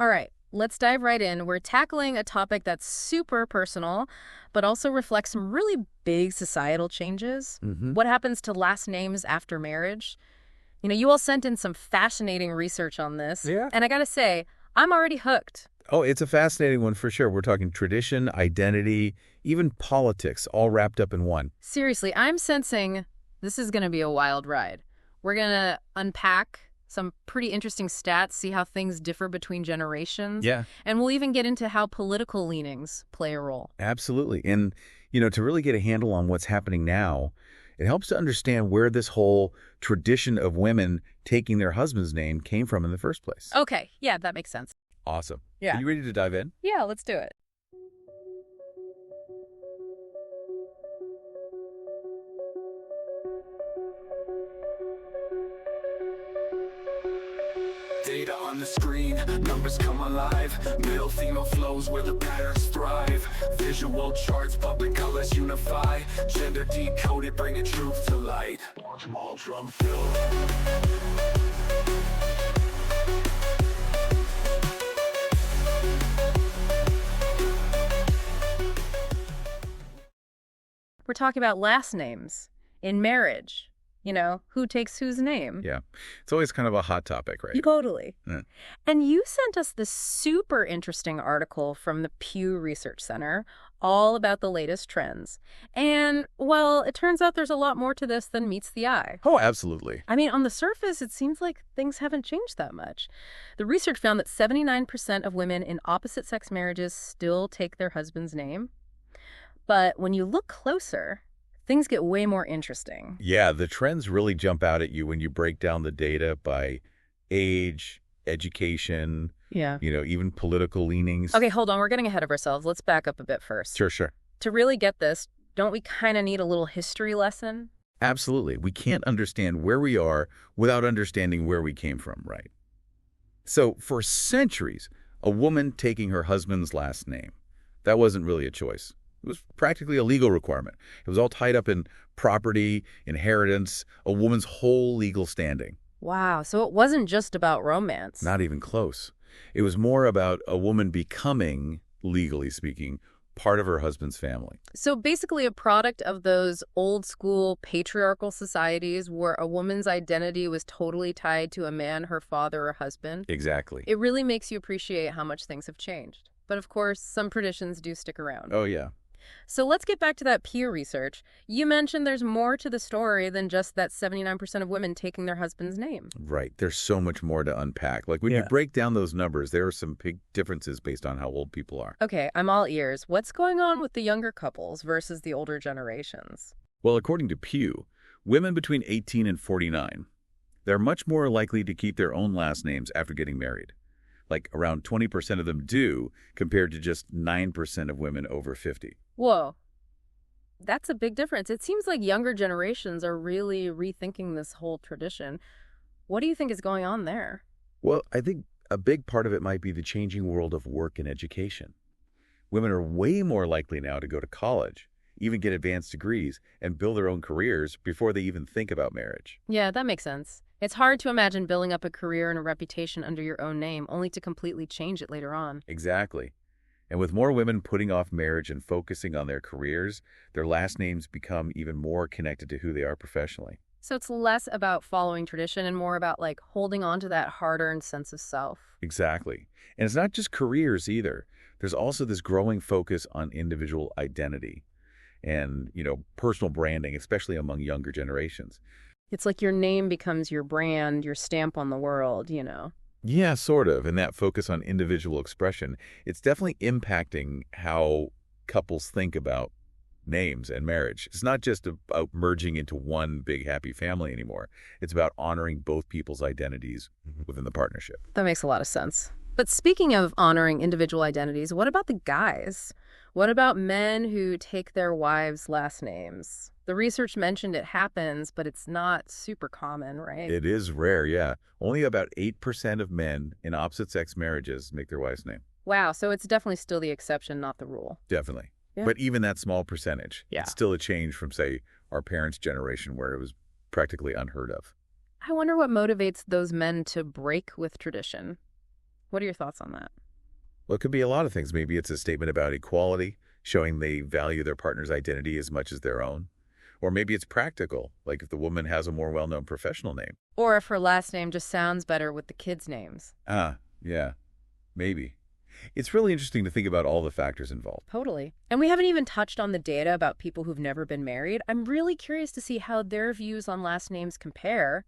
All right, let's dive right in. We're tackling a topic that's super personal, but also reflects some really big societal changes. Hmm. What happens to last names after marriage? You all sent in some fascinating research on this, Yeah. and I gotta say, I'm already hooked. Oh, it's a fascinating one for sure. We're talking tradition, identity, even politics, all wrapped up in one. Seriously, I'm sensing this is gonna be a wild ride. We're gonna unpack some pretty interesting stats, see how things differ between generations, Yeah, and we'll even get into how political leanings play a role. absolutely. And, to really get a handle on what's happening now, it helps to understand where this whole tradition of women taking their husband's name came from in the first place. Okay, yeah, that makes sense. Awesome. Yeah. Are you ready to dive in? Yeah, let's do it. Data on the screen, numbers come alive. Male, female flows where the patterns thrive. Visual charts, public colors unify. Gender decoded, bringing truth to light. Small drum fill. We're talking about last names in marriage. Who takes whose name? Yeah. It's always kind of a hot topic, right? Totally. Yeah. And you sent us this super interesting article from the Pew Research Center all about the latest trends. And, well, it turns out there's a lot more to this than meets the eye. Oh, absolutely. I mean, on the surface, it seems like things haven't changed that much. The research found that 79% of women in opposite-sex marriages still take their husband's name. But when you look closer, things get way more interesting. Yeah, the trends really jump out at you when you break down the data by age, education, Yeah. even political leanings. Okay, hold on. We're getting ahead of ourselves. Let's back up a bit first. Sure. To really get this, don't we kind of need a little history lesson? Absolutely. We can't understand where we are without understanding where we came from, right? So for centuries, a woman taking her husband's last name, that wasn't really a choice. It was practically a legal requirement. It was all tied up in property, inheritance, a woman's whole legal standing. Wow, so it wasn't just about romance. Not even close. It was more about a woman becoming, legally speaking, part of her husband's family. So basically a product of those old school patriarchal societies where a woman's identity was totally tied to a man, her father or husband. Exactly. It really makes you appreciate how much things have changed. But of course, some traditions do stick around. Oh, yeah. So let's get back to that Pew research. You mentioned there's more to the story than just that 79% of women taking their husband's name. Right. There's so much more to unpack. Like when you break down those numbers, there are some big differences based on how old people are. Okay, I'm all ears. What's going on with the younger couples versus the older generations? Well, according to Pew, women between 18 and 49, they're much more likely to keep their own last names after getting married. Like around 20% of them do, compared to just 9% of women over 50. Whoa. That's a big difference. It seems like younger generations are really rethinking this whole tradition. What do you think is going on there? Well, I think a big part of it might be the changing world of work and education. Women are way more likely now to go to college, even get advanced degrees, and build their own careers before they even think about marriage. Yeah, that makes sense. It's hard to imagine building up a career and a reputation under your own name, only to completely change it later on. Exactly. And with more women putting off marriage and focusing on their careers, their last names become even more connected to who they are professionally. So it's less about following tradition and more about holding on to that hard-earned sense of self. Exactly. And it's not just careers either. There's also this growing focus on individual identity and, personal branding, especially among younger generations. It's like your name becomes your brand, your stamp on the world. Yeah, sort of. And that focus on individual expression, it's definitely impacting how couples think about names and marriage. It's not just about merging into one big happy family anymore. It's about honoring both people's identities within the partnership. That makes a lot of sense. But speaking of honoring individual identities, what about the guys? What about men who take their wives' last names? The research mentioned it happens, but it's not super common, right? It is rare, yeah. Only about 8% of men in opposite-sex marriages make their wife's name. Wow, so it's definitely still the exception, not the rule. Definitely. Yeah. But even that small percentage, Yeah. it's still a change from, say, our parents' generation where it was practically unheard of. I wonder what motivates those men to break with tradition. What are your thoughts on that? Well, it could be a lot of things. Maybe it's a statement about equality, showing they value their partner's identity as much as their own. Or maybe it's practical, like if the woman has a more well-known professional name. Or if her last name just sounds better with the kids' names. Ah, yeah, maybe. It's really interesting to think about all the factors involved. Totally. And we haven't even touched on the data about people who've never been married. I'm really curious to see how their views on last names compare.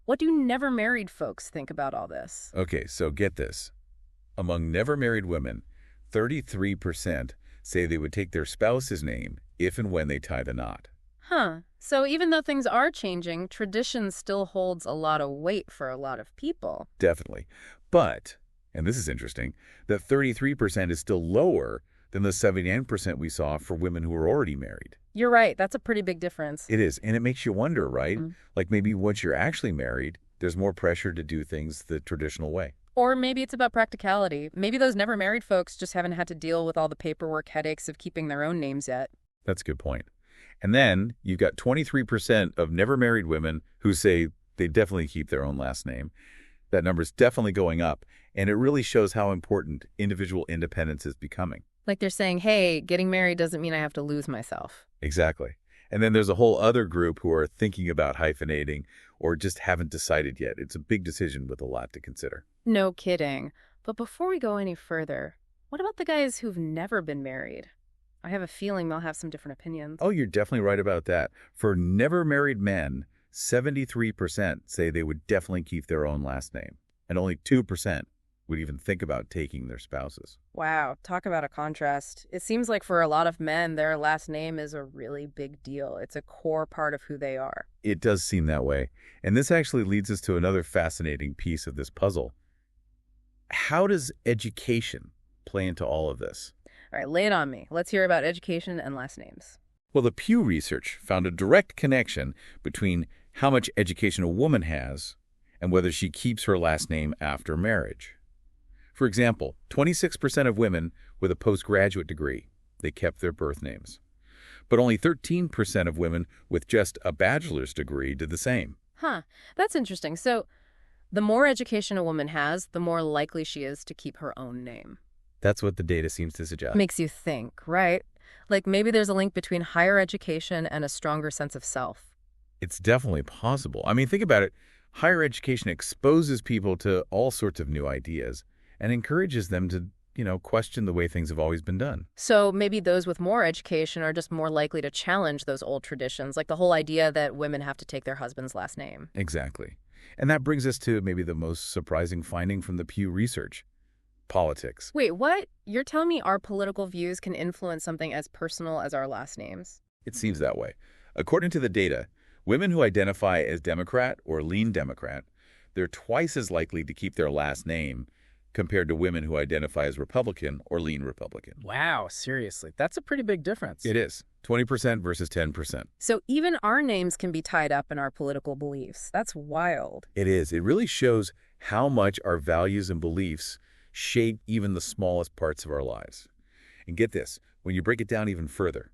What do never married folks think about all this? Okay, so get this. Among never married women, 33% say they would take their spouse's name if and when they tie the knot. Huh. So even though things are changing, tradition still holds a lot of weight for a lot of people. Definitely. But, and this is interesting, that 33% is still lower than the 79% we saw for women who are already married. You're right. That's a pretty big difference. It is, and it makes you wonder, right? Mm. Like maybe once you're actually married, there's more pressure to do things the traditional way. Or maybe it's about practicality. Maybe those never married folks just haven't had to deal with all the paperwork headaches of keeping their own names yet. That's a good point. And then you've got 23% of never married women who say they definitely keep their own last name. That number's definitely going up, and it really shows how important individual independence is becoming. Like they're saying, hey, getting married doesn't mean I have to lose myself. Exactly. And then there's a whole other group who are thinking about hyphenating or just haven't decided yet. It's a big decision with a lot to consider. No kidding. But before we go any further, what about the guys who've never been married? I have a feeling they'll have some different opinions. Oh, you're definitely right about that. For never married men, 73% say they would definitely keep their own last name, and only 2% would even think about taking their spouse's. Wow, talk about a contrast. It seems like for a lot of men, their last name is a really big deal. It's a core part of who they are. It does seem that way. And this actually leads us to another fascinating piece of this puzzle. How does education play into all of this? All right, lay it on me. Let's hear about education and last names. Well, the Pew Research found a direct connection between how much education a woman has and whether she keeps her last name after marriage. For example, 26% of women with a postgraduate degree, they kept their birth names. But only 13% of women with just a bachelor's degree did the same. Huh, that's interesting. So the more education a woman has, the more likely she is to keep her own name. That's what the data seems to suggest. Makes you think, right? Like maybe there's a link between higher education and a stronger sense of self. It's definitely possible. I mean, think about it. Higher education exposes people to all sorts of new ideas and encourages them to, question the way things have always been done. So maybe those with more education are just more likely to challenge those old traditions, like the whole idea that women have to take their husband's last name. Exactly. And that brings us to maybe the most surprising finding from the Pew Research. Politics. Wait, what? You're telling me our political views can influence something as personal as our last names? It seems that way. According to the data, women who identify as Democrat or lean Democrat, they're twice as likely to keep their last name compared to women who identify as Republican or lean Republican. Wow, seriously, that's a pretty big difference. It is. 20% versus 10%. So even our names can be tied up in our political beliefs. That's wild. It is. It really shows how much our values and beliefs shape even the smallest parts of our lives. And get this, when you break it down even further,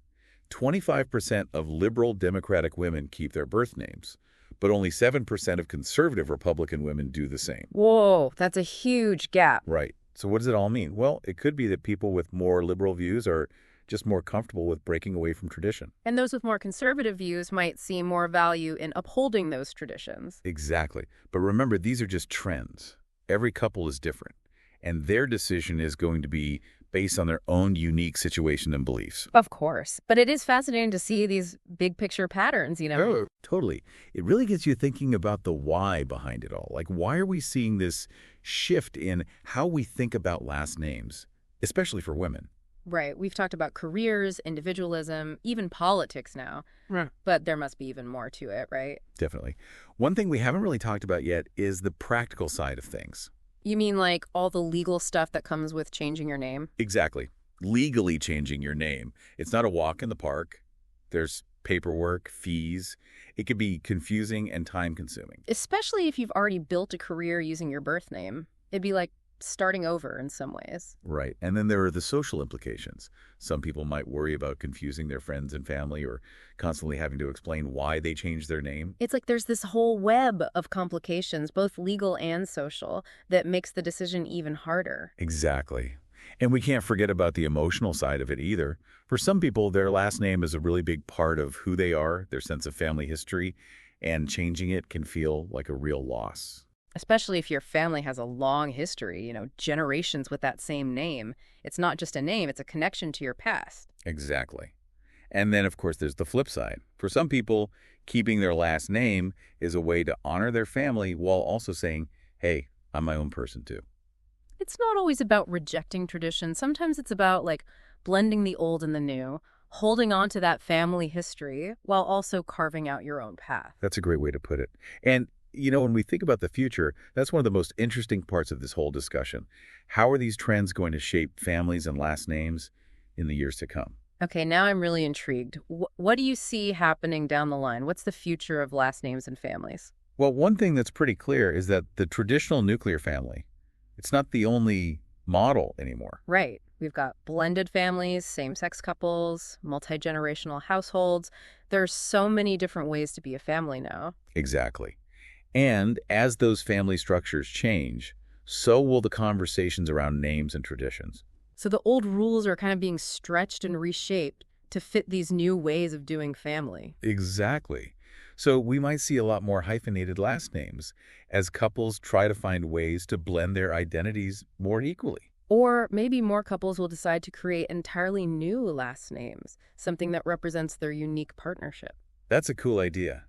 25% of liberal Democratic women keep their birth names, but only 7% of conservative Republican women do the same. Whoa, that's a huge gap. Right. So what does it all mean? Well, it could be that people with more liberal views are just more comfortable with breaking away from tradition. And those with more conservative views might see more value in upholding those traditions. Exactly. But remember, these are just trends. Every couple is different, and their decision is going to be based on their own unique situation and beliefs. Of course. But it is fascinating to see these big picture patterns, Oh, totally. It really gets you thinking about the why behind it all. Like, why are we seeing this shift in how we think about last names, especially for women? Right. We've talked about careers, individualism, even politics now. Right. But there must be even more to it, right? Definitely. One thing we haven't really talked about yet is the practical side of things. You mean like all the legal stuff that comes with changing your name? Exactly. Legally changing your name. It's not a walk in the park. There's paperwork, fees. It can be confusing and time-consuming. Especially if you've already built a career using your birth name. It'd be like starting over in some ways. Right. And then there are the social implications. Some people might worry about confusing their friends and family or constantly having to explain why they changed their name. It's like there's this whole web of complications, both legal and social, that makes the decision even harder. Exactly. And we can't forget about the emotional side of it either. For some people, their last name is a really big part of who they are, their sense of family history, and changing it can feel like a real loss. Especially if your family has a long history, generations with that same name. It's not just a name, it's a connection to your past. Exactly. And then, of course, there's the flip side. For some people, keeping their last name is a way to honor their family while also saying, hey, I'm my own person too. It's not always about rejecting tradition. Sometimes it's about, blending the old and the new, holding on to that family history while also carving out your own path. That's a great way to put it. And when we think about the future, that's one of the most interesting parts of this whole discussion. How are these trends going to shape families and last names in the years to come? Okay, now I'm really intrigued. What do you see happening down the line? What's the future of last names and families? Well, one thing that's pretty clear is that the traditional nuclear family, it's not the only model anymore. Right. We've got blended families, same-sex couples, multi-generational households. There's so many different ways to be a family now. Exactly. And as those family structures change, so will the conversations around names and traditions. So the old rules are kind of being stretched and reshaped to fit these new ways of doing family. Exactly. So we might see a lot more hyphenated last names as couples try to find ways to blend their identities more equally. Or maybe more couples will decide to create entirely new last names, something that represents their unique partnership. That's a cool idea.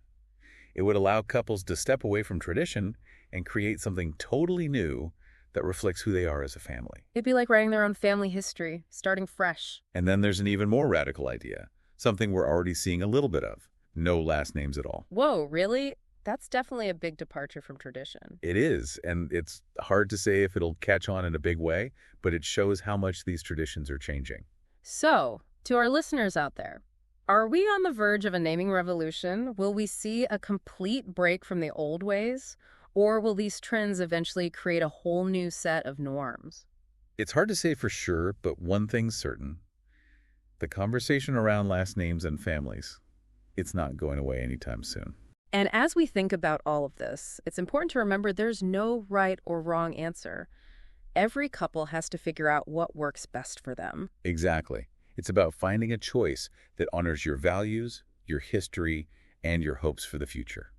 It would allow couples to step away from tradition and create something totally new that reflects who they are as a family. It'd be like writing their own family history, starting fresh. And then there's an even more radical idea, something we're already seeing a little bit of. No last names at all. Whoa, really? That's definitely a big departure from tradition. It is, and it's hard to say if it'll catch on in a big way, but it shows how much these traditions are changing. So, to our listeners out there, are we on the verge of a naming revolution? Will we see a complete break from the old ways? Or will these trends eventually create a whole new set of norms? It's hard to say for sure, but one thing's certain. The conversation around last names and families, it's not going away anytime soon. And as we think about all of this, it's important to remember there's no right or wrong answer. Every couple has to figure out what works best for them. Exactly. It's about finding a choice that honors your values, your history, and your hopes for the future.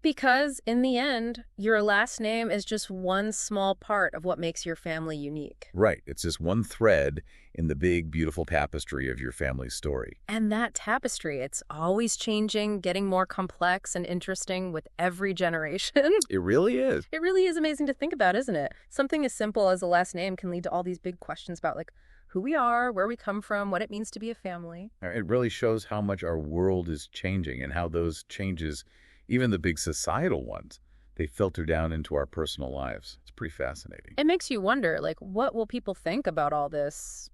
Because in the end, your last name is just one small part of what makes your family unique. Right. It's just one thread in the big, beautiful tapestry of your family's story. And that tapestry, it's always changing, getting more complex and interesting with every generation. It really is. It really is amazing to think about, isn't it? Something as simple as a last name can lead to all these big questions about, who we are, where we come from, what it means to be a family. It really shows how much our world is changing and how those changes, even the big societal ones, they filter down into our personal lives. It's pretty fascinating. It makes you wonder, what will people think about all this,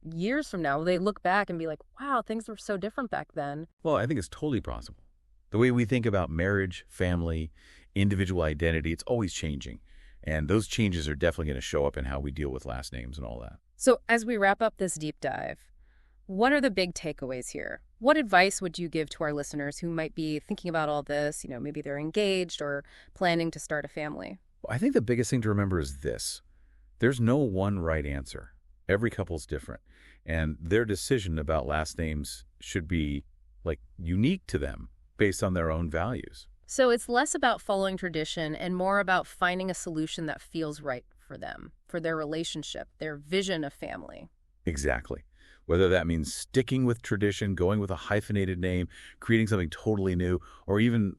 years from now? Will they look back and be like, wow, things were so different back then? Well, I think it's totally possible. The way we think about marriage, family, individual identity, it's always changing. And those changes are definitely going to show up in how we deal with last names and all that. So as we wrap up this deep dive, what are the big takeaways here? What advice would you give to our listeners who might be thinking about all this? Maybe they're engaged or planning to start a family. Well, I think the biggest thing to remember is this. There's no one right answer. Every couple's different. And their decision about last names should be, unique to them based on their own values. So it's less about following tradition and more about finding a solution that feels right for them, for their relationship, their vision of family. Exactly. Whether that means sticking with tradition, going with a hyphenated name, creating something totally new, or even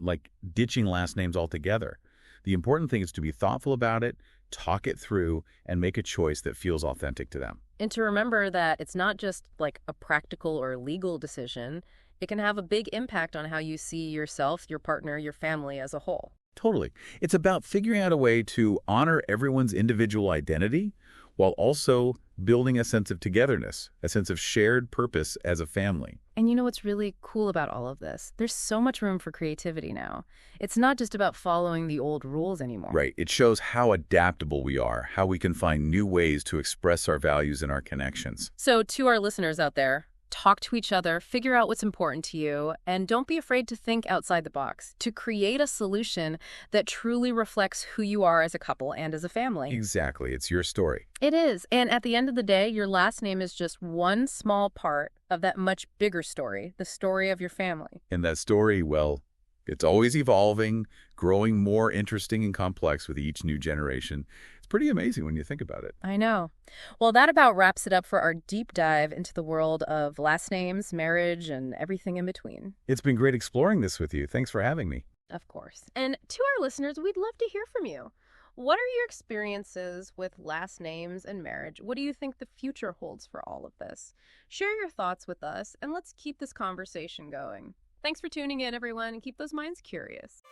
ditching last names altogether. The important thing is to be thoughtful about it, talk it through, and make a choice that feels authentic to them. And to remember that it's not just a practical or legal decision. It can have a big impact on how you see yourself, your partner, your family as a whole. Totally. It's about figuring out a way to honor everyone's individual identity while also building a sense of togetherness, a sense of shared purpose as a family. And you know what's really cool about all of this? There's so much room for creativity now. It's not just about following the old rules anymore. Right. It shows how adaptable we are, how we can find new ways to express our values and our connections. So to our listeners out there, talk to each other, figure out what's important to you, and don't be afraid to think outside the box, to create a solution that truly reflects who you are as a couple and as a family. Exactly. It's your story. It is. And at the end of the day, your last name is just one small part of that much bigger story, the story of your family. And that story, well, it's always evolving, growing more interesting and complex with each new generation. It's pretty amazing when you think about it. I know. Well, that about wraps it up for our deep dive into the world of last names, marriage, and everything in between. It's been great exploring this with you. Thanks for having me. Of course. And to our listeners, we'd love to hear from you. What are your experiences with last names and marriage? What do you think the future holds for all of this? Share your thoughts with us, and let's keep this conversation going. Thanks for tuning in, everyone, and keep those minds curious.